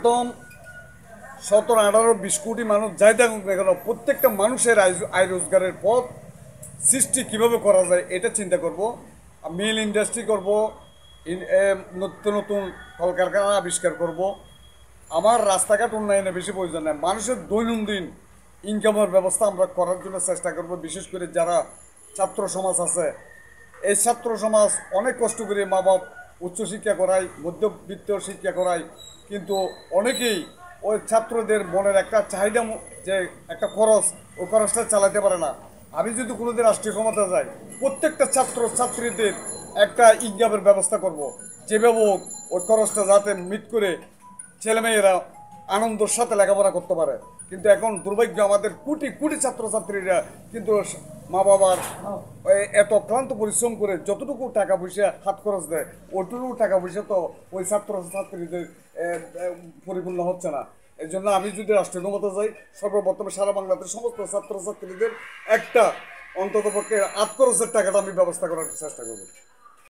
একদম 17-18-20 কোটি মানুষ যাই থাকুক না কেন প্রত্যেকটা মানুষের আয় রোজগারের পথ সৃষ্টি কিভাবে করা যায় এটা চিন্তা করব। মিল ইন্ডাস্ট্রি করব, নতুন নতুন কলকারখানা আবিষ্কার করব। আমার রাস্তাঘাট উন্নয়নে বেশি প্রয়োজন নেই, মানুষের দৈনন্দিন ইনকামের ব্যবস্থা আমরা করার জন্য চেষ্টা করব। বিশেষ করে যারা ছাত্র সমাজ আছে, এই ছাত্র সমাজ অনেক কষ্ট করে মা বাপ উচ্চশিক্ষা করায়, মধ্যবিত্ত শিক্ষা করায়, কিন্তু অনেকেই ওই ছাত্রদের মনের একটা চাহিদা যে একটা খরচ, ওই খরচটা চালাতে পারে না। আমি যদি কোনোদিন রাষ্ট্রীয় ক্ষমতা যাই, প্রত্যেকটা ছাত্র ছাত্রীদের একটা ইনকামের ব্যবস্থা করব, যেভাবে হোক ওই খরচটা যাতে মিট করে ছেলেমেয়েরা আনন্দের সাথে লেখাপড়া করতে পারে। কিন্তু এখন দুর্ভাগ্য, আমাদের কোটি কোটি ছাত্রছাত্রীরা কিন্তু মা বাবার এত ক্লান্ত পরিশ্রম করে যতটুকু টাকা পয়সা হাত খরচ দেয়, ওইটুকু টাকা পয়সা তো ওই ছাত্রছাত্রীদের পরিপূর্ণ হচ্ছে না। এই জন্য আমি যদি রাষ্ট্রীয় ক্ষমতা যাই, সর্বপ্রথম সারা বাংলাদেশের সমস্ত ছাত্রছাত্রীদের একটা অন্ততপক্ষে হাত খরচের টাকাটা আমি ব্যবস্থা করার চেষ্টা করব।